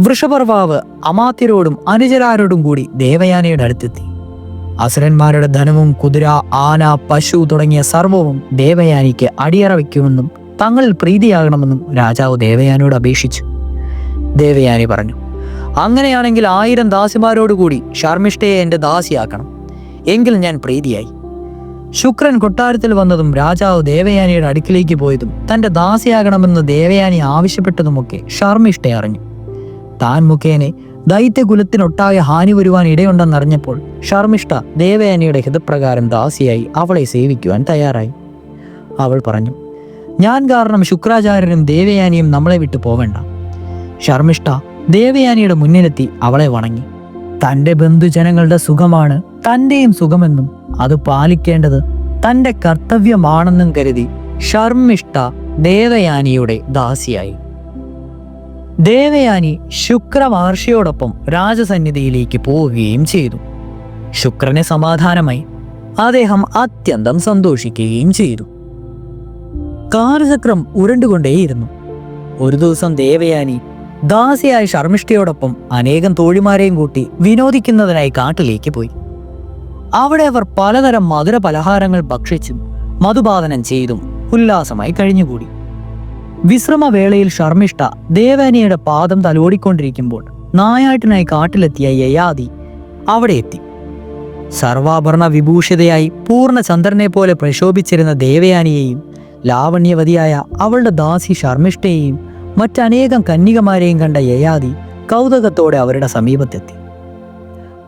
വൃഷപർവാവ് അമാത്യരോടും അനുചരാരോടും കൂടി ദേവയാനിയുടെ അടുത്തെത്തി. അസുരന്മാരുടെ ധനവും കുതിര, ആന, പശു തുടങ്ങിയ സർവവും ദേവയാനിക്ക് അടിയറ വയ്ക്കുമെന്നും തങ്ങളിൽ പ്രീതിയാകണമെന്നും രാജാവ് ദേവയാനിയോട് അപേക്ഷിച്ചു. ദേവയാനി പറഞ്ഞു, അങ്ങനെയാണെങ്കിൽ 1000 ദാസിമാരോടുകൂടി ശർമ്മിഷ്ഠയെ എൻ്റെ ദാസിയാക്കണം. എങ്കിൽ ഞാൻ പ്രീതിയായി. ശുക്രൻ കൊട്ടാരത്തിൽ വന്നതും രാജാവ് ദേവയാനിയുടെ അടുക്കിലേക്ക് പോയതും തൻ്റെ ദാസിയാകണമെന്ന് ദേവയാനി ആവശ്യപ്പെട്ടതുമൊക്കെ ശർമ്മിഷ്ഠ അറിഞ്ഞു. താൻ മുഖേനെ ദൈത്യകുലത്തിനൊട്ടാകെ ഹാനി വരുവാൻ ഇടയുണ്ടെന്നറിഞ്ഞപ്പോൾ ശർമ്മിഷ്ഠ ദേവയാനിയുടെ ഹിതപ്രകാരം ദാസിയായി അവളെ സേവിക്കുവാൻ തയ്യാറായി. അവൾ പറഞ്ഞു, ഞാൻ കാരണം ശുക്രാചാര്യനും ദേവയാനിയും നമ്മളെ വിട്ടു പോവേണ്ട. ശർമ്മിഷ്ഠ ദേവയാനിയുടെ മുന്നിലെത്തി അവളെ വണങ്ങി. തൻ്റെ ബന്ധുജനങ്ങളുടെ സുഖമാണ് തൻ്റെയും സുഖമെന്നും അത് പാലിക്കേണ്ടത് തൻ്റെ കർത്തവ്യമാണെന്നും കരുതി ശർമ്മിഷ്ഠ ദേവയാനിയുടെ ദാസിയായി. ദേവയാനി ശുക്ര മഹർഷിയോടൊപ്പം രാജസന്നിധിയിലേക്ക് പോവുകയും ചെയ്തു. ശുക്രനെ സമാധാനമായി. അദ്ദേഹം അത്യന്തം സന്തോഷിക്കുകയും ചെയ്തു. കാലചക്രം ഉരുണ്ടുകൊണ്ടേയിരുന്നു. ഒരു ദിവസം ദേവയാനി ദാസിയായ ശർമ്മിഷ്ഠയോടൊപ്പം അനേകം തോഴിമാരെയും കൂട്ടി വിനോദിക്കുന്നതിനായി കാട്ടിലേക്ക് പോയി. അവിടെ അവർ പലതരം മധുര പലഹാരങ്ങൾ ഭക്ഷിച്ചും മധുപാതനം ചെയ്തും ഉല്ലാസമായി കഴിഞ്ഞുകൂടി. വിശ്രമവേളയിൽ ശർമ്മിഷ്ഠ ദേവയാനിയുടെ പാദം തലോടിക്കൊണ്ടിരിക്കുമ്പോൾ നായാട്ടിനായി കാട്ടിലെത്തിയ യയാതി അവിടെ എത്തി. സർവാഭരണ വിഭൂഷിതയായി പൂർണ്ണ ചന്ദ്രനെ പോലെ പ്രശോഭിച്ചിരുന്ന ദേവയാനിയെയും ലാവണ്യവതിയായ അവളുടെ ദാസി ശർമ്മിഷ്ഠയെയും മറ്റനേകം കന്യകമാരെയും കണ്ട യയാതി കൗതുകത്തോടെ അവരുടെ സമീപത്തെത്തി.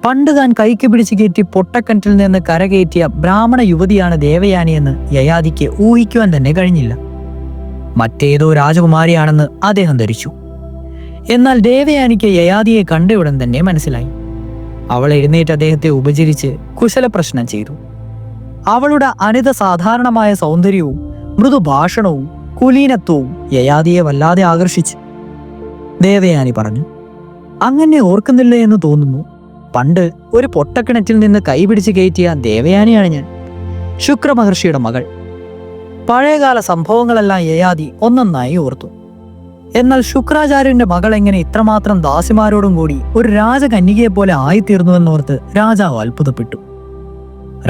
പണ്ട് താൻ കൈക്ക് പിടിച്ചു കയറ്റി പൊട്ടക്കിണറ്റിൽ നിന്ന് കരകയറ്റിയ ബ്രാഹ്മണ യുവതിയാണ് ദേവയാനിയെന്ന് യയാതിക്ക് ഊഹിക്കുവാൻ തന്നെ കഴിഞ്ഞില്ല. മറ്റേതോ രാജകുമാരിയാണെന്ന് അദ്ദേഹം ധരിച്ചു. എന്നാൽ ദേവയാനിക്ക് യയാതിയെ കണ്ടയുടൻ തന്നെ മനസ്സിലായി. അവൾ എഴുന്നേറ്റ് അദ്ദേഹത്തെ ഉപചരിച്ച് കുശലപ്രശ്നം ചെയ്തു. അവളുടെ അനിത സാധാരണമായ സൗന്ദര്യവും മൃദുഭാഷണവും കുലീനത്വവും യയാതിയെ വല്ലാതെ ആകർഷിച്ചു. ദേവയാനി പറഞ്ഞു, അങ്ങനെ ഓർക്കുന്നില്ല എന്ന് തോന്നുന്നു. പണ്ട് ഒരു പൊട്ടക്കിണറ്റിൽ നിന്ന് കൈപിടിച്ച് കയറ്റിയ ദേവയാനിയാണ് ഞാൻ, ശുക്രമഹർഷിയുടെ മകൾ. പഴയകാല സംഭവങ്ങളെല്ലാം യയാതി ഒന്നൊന്നായി ഓർത്തു. എന്നാൽ ശുക്രാചാര്യന്റെ മകൾ എങ്ങനെ ഇത്രമാത്രം ദാസിമാരോടും കൂടി ഒരു രാജകന്യകയെ പോലെ ആയിത്തീർന്നുവെന്നോർത്ത് രാജാവ് അത്ഭുതപ്പെട്ടു.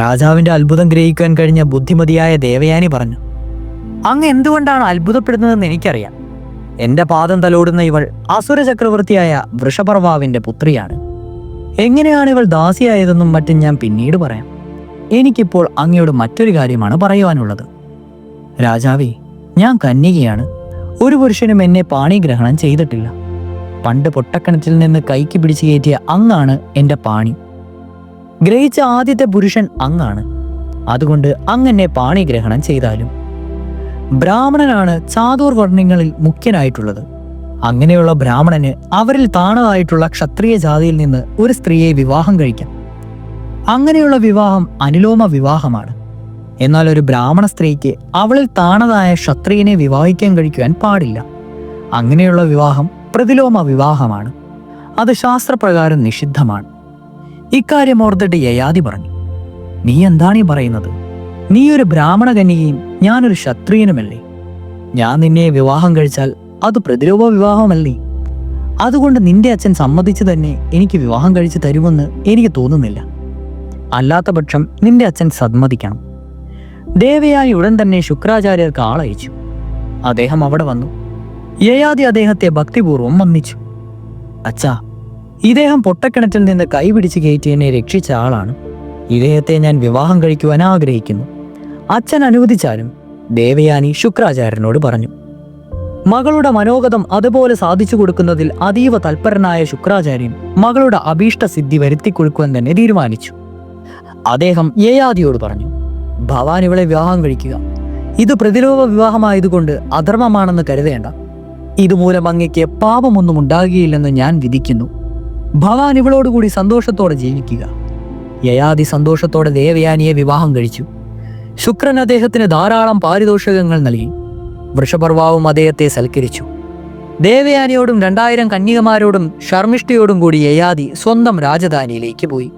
രാജാവിന്റെ അത്ഭുതം ഗ്രഹിക്കാൻ കഴിഞ്ഞ ബുദ്ധിമതിയായ ദേവയാനി പറഞ്ഞു, അങ്ങ് എന്തുകൊണ്ടാണ് അത്ഭുതപ്പെടുന്നതെന്ന് എനിക്കറിയാം. എന്റെ പാദം തലോടുന്ന ഇവൾ അസുര ചക്രവർത്തിയായ വൃഷപർവാവിന്റെ പുത്രിയാണ്. എങ്ങനെയാണ് ഇവൾ ദാസിയായതെന്നും മറ്റും ഞാൻ പിന്നീട് പറയാം. എനിക്കിപ്പോൾ അങ്ങയോട് മറ്റൊരു കാര്യമാണ് പറയുവാനുള്ളത്. രാജാവേ, ഞാൻ കന്യകയാണ്. ഒരു പുരുഷനും എന്നെ പാണിഗ്രഹണം ചെയ്തിട്ടില്ല. പണ്ട് പൊട്ടക്കിണറ്റിൽ നിന്ന് കൈക്ക് പിടിച്ചു കയറ്റിയ അങ്ങാണ് എൻ്റെ പാണി. ഗ്രഹിച്ച ആദ്യത്തെ പുരുഷൻ അങ്ങാണ്. അതുകൊണ്ട് അങ്ങെന്നെ പാണിഗ്രഹണം ചെയ്താലും. ബ്രാഹ്മണനാണ് ചാതുർവർണ്ണങ്ങളിൽ മുഖ്യനായിട്ടുള്ളത്. അങ്ങനെയുള്ള ബ്രാഹ്മണന് അവരിൽ താണതായിട്ടുള്ള ക്ഷത്രിയ ജാതിയിൽ നിന്ന് ഒരു സ്ത്രീയെ വിവാഹം കഴിക്കാം. അങ്ങനെയുള്ള വിവാഹം അനുലോമ വിവാഹമാണ്. എന്നാൽ ഒരു ബ്രാഹ്മണ സ്ത്രീക്ക് അവളിൽ താണതായ ക്ഷത്രിയനെ വിവാഹിക്കാൻ കഴിക്കുവാൻ പാടില്ല. അങ്ങനെയുള്ള വിവാഹം പ്രതിലോമ വിവാഹമാണ്. അത് ശാസ്ത്രപ്രകാരം നിഷിദ്ധമാണ്. ഇക്കാര്യം ഓർത്തിട്ട് യയാതി പറഞ്ഞു, നീ എന്താണ് ഈ പറയുന്നത്? നീ ഒരു ബ്രാഹ്മണ കന്യകയും ഞാനൊരു ക്ഷത്രിയനുമല്ലേ? ഞാൻ നിന്നെ വിവാഹം കഴിച്ചാൽ അത് പ്രതിലോമ വിവാഹമല്ലേ? അതുകൊണ്ട് നിന്റെ അച്ഛൻ സമ്മതിച്ചു തന്നെ എനിക്ക് വിവാഹം കഴിച്ചു തരുമെന്ന് എനിക്ക് തോന്നുന്നില്ല. അല്ലാത്ത പക്ഷം നിന്റെ അച്ഛൻ സമ്മതിക്കണം. ദേവയാനി ഉടൻ തന്നെ ശുക്രാചാര്യർക്ക് ആളയച്ചു. അദ്ദേഹം അവിടെ വന്നു. യയാതി അദ്ദേഹത്തെ ഭക്തിപൂർവ്വം വന്ദിച്ചു. അച്ഛാ, ഇദ്ദേഹം പൊട്ടക്കിണറ്റിൽ നിന്ന് കൈപിടിച്ച് കയറ്റി എന്നെ രക്ഷിച്ച ആളാണ്. ഇദ്ദേഹത്തെ ഞാൻ വിവാഹം കഴിക്കുവാൻ ആഗ്രഹിക്കുന്നു. അച്ഛൻ അനുവദിച്ചാലും ദേവയാനി ശുക്രാചാര്യനോട് പറഞ്ഞു. മകളുടെ മനോഗതം അതുപോലെ സാധിച്ചു കൊടുക്കുന്നതിൽ അതീവ തൽപരനായ ശുക്രാചാര്യൻ മകളുടെ അഭീഷ്ട സിദ്ധി വരുത്തിക്കൊടുക്കുവാൻ തന്നെ തീരുമാനിച്ചു. അദ്ദേഹം യയാതിയോട് പറഞ്ഞു, ഭവാൻ ഇവളെ വിവാഹം കഴിക്കുക. ഇത് പ്രതിലോമ വിവാഹമായതുകൊണ്ട് അധർമ്മമാണെന്ന് കരുതേണ്ട. ഇതുമൂലം അങ്ങയ്ക്ക് പാപമൊന്നും ഉണ്ടാകുകയില്ലെന്ന് ഞാൻ വിധിക്കുന്നു. ഭവാൻ ഇവളോടുകൂടി സന്തോഷത്തോടെ ജീവിക്കുക. യയാതി സന്തോഷത്തോടെ ദേവയാനിയെ വിവാഹം കഴിച്ചു. ശുക്രൻ അദ്ദേഹത്തിന് ധാരാളം പാരിതോഷികങ്ങൾ നൽകി. വൃഷപർവാവും അദ്ദേഹത്തെ സൽക്കരിച്ചു. ദേവയാനിയോടും 2000 കന്യകമാരോടും ശർമ്മിഷ്ഠയോടും കൂടി യയാതി സ്വന്തം രാജധാനിയിലേക്ക് പോയി.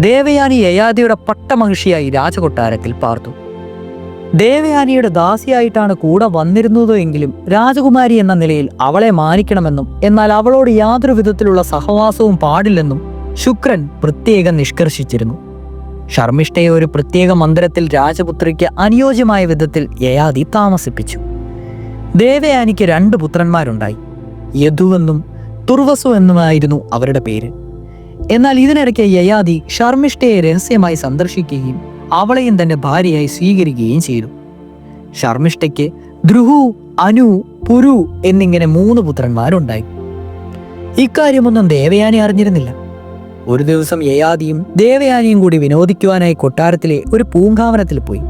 ദേവയാനി യയാതിയുടെ പട്ടമഹിഷിയായി രാജകൊട്ടാരത്തിൽ പാർത്തു. ദേവയാനിയുടെ ദാസിയായിട്ടാണ് കൂടെ വന്നിരുന്നത് എങ്കിലും രാജകുമാരി എന്ന നിലയിൽ അവളെ മാനിക്കണമെന്നും എന്നാൽ അവളോട് യാതൊരു വിധത്തിലുള്ള സഹവാസവും പാടില്ലെന്നും ശുക്രൻ പ്രത്യേകം നിഷ്കർഷിച്ചിരുന്നു. ശർമ്മിഷ്ഠയെ ഒരു പ്രത്യേക മന്ദിരത്തിൽ രാജപുത്രിക്ക് അനുയോജ്യമായ വിധത്തിൽ യയാതി താമസിപ്പിച്ചു. ദേവയാനിക്ക് 2 പുത്രന്മാരുണ്ടായി. യദുവെന്നും തുർവസു എന്നുമായിരുന്നു അവരുടെ പേര്. എന്നാൽ ഇതിനിടയ്ക്ക് യയാതി ശർമ്മിഷ്ഠയെ രഹസ്യമായി സന്ദർശിക്കുകയും അവളെയും തന്റെ ഭാര്യയായി സ്വീകരിക്കുകയും ചെയ്തു. ശർമ്മിഷ്ഠയ്ക്ക് ധ്രുഹു, അനു, പുരു എന്നിങ്ങനെ 3 പുത്രന്മാരുണ്ടായി. ഇക്കാര്യമൊന്നും ദേവയാനി അറിഞ്ഞിരുന്നില്ല. ഒരു ദിവസം യയാതിയും ദേവയാനിയും കൂടി വിനോദിക്കുവാനായി കൊട്ടാരത്തിലെ ഒരു പൂങ്കാവനത്തിൽ പോയി.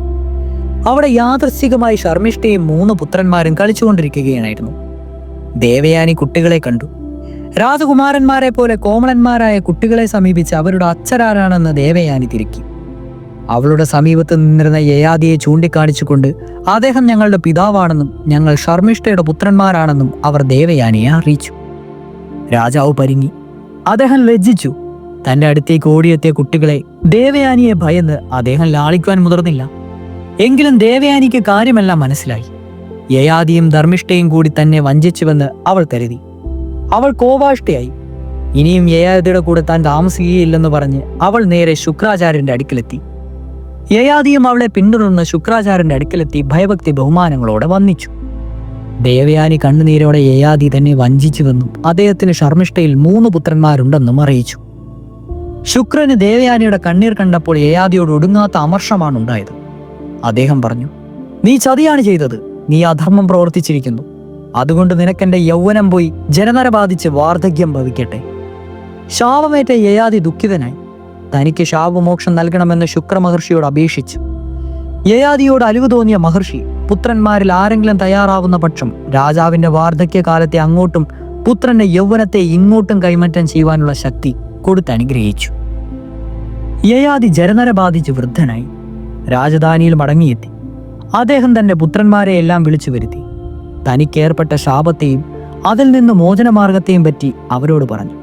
അവിടെ യാദൃശ്ചികമായി ശർമ്മിഷ്ഠയും 3 പുത്രന്മാരും കളിച്ചുകൊണ്ടിരിക്കുകയായിരുന്നു. ദേവയാനി കുട്ടികളെ കണ്ടു. രാജകുമാരന്മാരെ പോലെ കോമളന്മാരായ കുട്ടികളെ സമീപിച്ച് അവരുടെ അച്ഛരാരാണെന്ന് ദേവയാനി തിരക്കി. അവളുടെ സമീപത്ത് നിന്നിരുന്ന യയാതിയെ ചൂണ്ടിക്കാണിച്ചുകൊണ്ട് അദ്ദേഹം ഞങ്ങളുടെ പിതാവാണെന്നും ഞങ്ങൾ ശർമ്മിഷ്ഠയുടെ പുത്രന്മാരാണെന്നും അവർ ദേവയാനിയെ അറിയിച്ചു. രാജാവ് പരിങ്ങി. അദ്ദേഹം ലജ്ജിച്ചു. തന്റെ അടുത്തേക്ക് ഓടിയെത്തിയ കുട്ടികളെ ദേവയാനിയെ ഭയന്ന് അദ്ദേഹം ലാളിക്കുവാൻ മുതിർന്നില്ല. എങ്കിലും ദേവയാനിക്ക് കാര്യമെല്ലാം മനസ്സിലായി. യയാതിയും ധർമ്മിഷ്ഠയും കൂടി തന്നെ വഞ്ചിച്ചുവെന്ന് അവൾ കരുതി. അവൾ കോപാഷ്ഠയായി. ഇനിയും യയാതിയുടെ കൂടെ താൻ താമസിക്കുകയില്ലെന്ന് പറഞ്ഞ് അവൾ നേരെ ശുക്രാചാര്യന്റെ അടുക്കലെത്തി. യയാതിയും അവളെ പിന്തുടർന്ന് ശുക്രാചാര്യന്റെ അടുക്കലെത്തി ഭയഭക്തി ബഹുമാനങ്ങളോടെ വന്ദിച്ചു. ദേവയാനി കണ്ണുനീരോടെ യയാതി തന്നെ വഞ്ചിച്ചുവെന്നും അദ്ദേഹത്തിന് ശർമ്മിഷ്ഠയിൽ 3 പുത്രന്മാരുണ്ടെന്നും അറിയിച്ചു. ശുക്രന് ദേവയാനിയുടെ കണ്ണീർ കണ്ടപ്പോൾ യയാതിയോട് ഒടുങ്ങാത്ത അമർഷമാണ് ഉണ്ടായത്. അദ്ദേഹം പറഞ്ഞു, നീ ചതിയാണ് ചെയ്തത്. നീ അധർമ്മം പ്രവർത്തിച്ചിരിക്കുന്നു. അതുകൊണ്ട് നിനക്കെന്റെ യൗവനം പോയി ജനനര ബാധിച്ച് വാർദ്ധക്യം ഭവിക്കട്ടെ. ശാപമേറ്റ യയാതി ദുഃഖിതനായി. തനിക്ക് ശാപമോക്ഷം നൽകണമെന്ന് ശുക്രമഹർഷിയോട് അപേക്ഷിച്ചു. യയാതിയോട് അലിവ് തോന്നിയ മഹർഷി പുത്രന്മാരിൽ ആരെങ്കിലും തയ്യാറാവുന്ന പക്ഷം രാജാവിന്റെ വാർദ്ധക്യകാലത്തെ അങ്ങോട്ടും പുത്രന്റെ യൗവനത്തെ ഇങ്ങോട്ടും കൈമാറ്റം ചെയ്യുവാനുള്ള ശക്തി കൊടുത്തനുഗ്രഹിച്ചു. യയാതി ജരനര ബാധിച്ച് വൃദ്ധനായി. രാജധാനിയിൽ മടങ്ങിയെത്തി. അദ്ദേഹം തന്റെ പുത്രന്മാരെ എല്ലാം വിളിച്ചു വരുത്തി. തനിക്കേർപ്പെട്ട ശാപത്തെയും അതിൽ നിന്ന് മോചനമാർഗത്തെയും പറ്റി അവരോട് പറഞ്ഞു.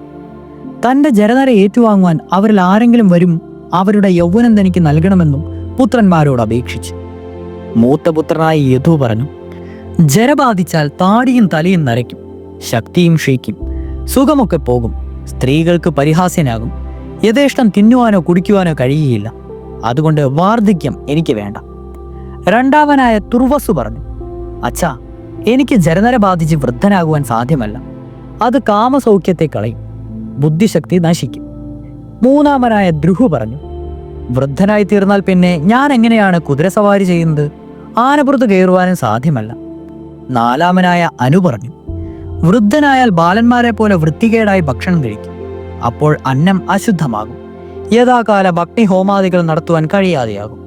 തന്റെ ജരനര ഏറ്റുവാങ്ങുവാൻ അവരിൽ ആരെങ്കിലും വരും അവരുടെ യൗവനം തനിക്ക് നൽകണമെന്നും പുത്രന്മാരോട് അപേക്ഷിച്ചു. മൂത്ത പുത്രനായ യദു പറഞ്ഞു, ജര ബാധിച്ചാൽ താടിയും തലയും നരയ്ക്കും, ശക്തിയും ക്ഷയിക്കും, സുഖമൊക്കെ പോകും, സ്ത്രീകൾക്ക് പരിഹാസ്യനാകും, യഥേഷ്ടം തിന്നുവാനോ കുടിക്കുവാനോ കഴിയുകയില്ല. അതുകൊണ്ട് വാർദ്ധക്യം എനിക്ക് വേണ്ട. രണ്ടാമനായ തുർവസു പറഞ്ഞു, അച്ഛാ, എനിക്ക് ജരനര ബാധിച്ച് വൃദ്ധനാകുവാൻ സാധ്യമല്ല. അത് കാമസൗഖ്യത്തെ കളയും, ബുദ്ധിശക്തി നശിക്കും. മൂന്നാമനായ ദ്രുഹു പറഞ്ഞു, വൃദ്ധനായി തീർന്നാൽ പിന്നെ ഞാൻ എങ്ങനെയാണ് കുതിരസവാരി ചെയ്യുന്നത്? ആനപ്പുറത്ത് കയറുവാനും സാധ്യമല്ല. നാലാമനായ അനു പറഞ്ഞു, വൃദ്ധനായാൽ ബാലന്മാരെ പോലെ വൃത്തികേടായി ഭക്ഷണം കഴിക്കും. അപ്പോൾ അന്നം അശുദ്ധമാകും, യഥാകാല ഭക്തി ഹോമാദികൾ നടത്തുവാൻ കഴിയാതെയാകും.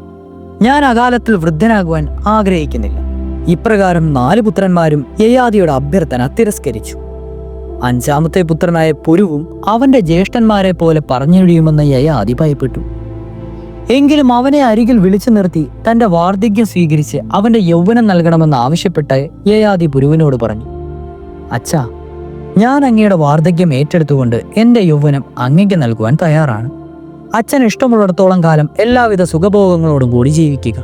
ഞാൻ അകാലത്തിൽ വൃദ്ധനാകുവാൻ ആഗ്രഹിക്കുന്നില്ല. ഇപ്രകാരം 4 പുത്രന്മാരും യയാതിയുടെ അഭ്യർത്ഥന തിരസ്കരിച്ചു. 5ാമത്തെ പുത്രനായ പുരുവും അവന്റെ ജ്യേഷ്ഠന്മാരെ പോലെ പറഞ്ഞൊഴിയുമെന്ന് യയാതി ഭയപ്പെട്ടു. എങ്കിലും അവനെ അരികിൽ വിളിച്ചു നിർത്തി തന്റെ വാർദ്ധക്യം സ്വീകരിച്ച് അവന്റെ യൗവനം നൽകണമെന്ന് ആവശ്യപ്പെട്ട് യയാതി പുരുവിനോട് പറഞ്ഞു, അച്ഛാ, ഞാൻ അങ്ങയുടെ വാർദ്ധക്യം ഏറ്റെടുത്തുകൊണ്ട് എന്റെ യൗവനം അങ്ങയ്ക്ക് നൽകുവാൻ തയ്യാറാണ്. അച്ഛൻ ഇഷ്ടമുള്ളിടത്തോളം കാലം എല്ലാവിധ സുഖഭോഗങ്ങളോടും കൂടി ജീവിക്കുക.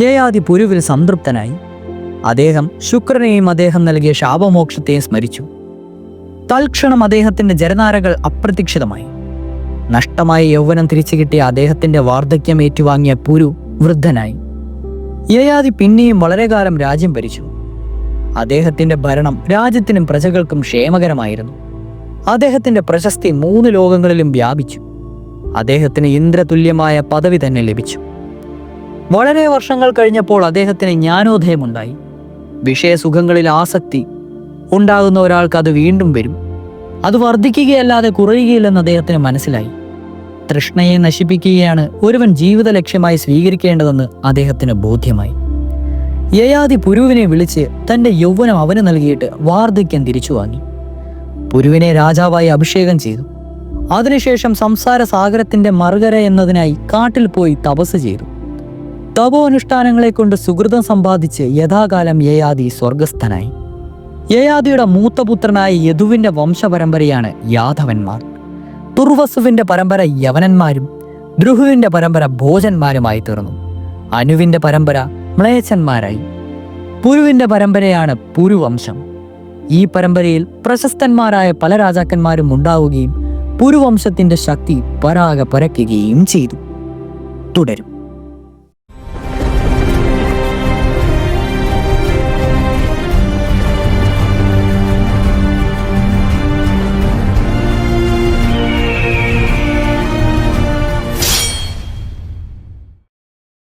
യയാതി പുരുവിൽ സംതൃപ്തനായി. അദ്ദേഹം ശുക്രനെയും അദ്ദേഹം നൽകിയ ശാപമോക്ഷത്തെയും സ്മരിച്ചു. തൽക്ഷണം അദ്ദേഹത്തിന്റെ ജരനാരകൾ അപ്രത്യക്ഷിതമായി. നഷ്ടമായ യൗവനം തിരിച്ചു കിട്ടിയ അദ്ദേഹത്തിന്റെ വാർദ്ധക്യം ഏറ്റുവാങ്ങിയ പുരു വൃദ്ധനായി. യയാതി പിന്നെയും വളരെ കാലം രാജ്യം ഭരിച്ചു. അദ്ദേഹത്തിന്റെ ഭരണം രാജ്യത്തിനും പ്രജകൾക്കും ക്ഷേമകരമായിരുന്നു. അദ്ദേഹത്തിന്റെ പ്രശസ്തി 3 ലോകങ്ങളിലും വ്യാപിച്ചു. അദ്ദേഹത്തിന് ഇന്ദ്രതുല്യമായ പദവി തന്നെ ലഭിച്ചു. വളരെ വർഷങ്ങൾ കഴിഞ്ഞപ്പോൾ അദ്ദേഹത്തിന് ജ്ഞാനോദയമുണ്ടായി. വിഷയസുഖങ്ങളിൽ ആസക്തി ഉണ്ടാകുന്ന ഒരാൾക്ക് അത് വീണ്ടും വരും. അത് വർദ്ധിക്കുകയല്ലാതെ കുറയുകയില്ലെന്ന് അദ്ദേഹത്തിന് മനസ്സിലായി. തൃഷ്ണയെ നശിപ്പിക്കുകയാണ് ഒരുവൻ ജീവിത ലക്ഷ്യമായി സ്വീകരിക്കേണ്ടതെന്ന് അദ്ദേഹത്തിന് ബോധ്യമായി. യയാതി പുരുവിനെ വിളിച്ച് തന്റെ യൗവനം അവന് നൽകിയിട്ട് വാർദ്ധക്യം തിരിച്ചു വാങ്ങി. പുരുവിനെ രാജാവായി അഭിഷേകം ചെയ്തു. അതിനുശേഷം സംസാര സാഗരത്തിന്റെ മറുകര എന്നതിനായി കാട്ടിൽ പോയി തപസ് ചെയ്തു. തപോ അനുഷ്ഠാനങ്ങളെ കൊണ്ട് സുഹൃതം സമ്പാദിച്ച് യഥാകാലം യയാതി സ്വർഗസ്ഥനായി. യയാതിയുടെ മൂത്തപുത്രനായ യദുവിന്റെ വംശപരമ്പരയാണ് യാദവന്മാർ. തുർവസുവിന്റെ പരമ്പര യവനന്മാരും ദ്രുഹുവിന്റെ പരമ്പര ഭോജന്മാരുമായി തീർന്നു. അനുവിന്റെ പരമ്പര മ്ലേച്ഛന്മാരായി. പുരുവിന്റെ പരമ്പരയാണ് പുരുവംശം. ഈ പരമ്പരയിൽ പ്രശസ്തന്മാരായ പല രാജാക്കന്മാരും ഉണ്ടാവുകയും പുരുവംശത്തിന്റെ ശക്തി പരാഗ പരക്കുകയും ചെയ്തു. തുടരും.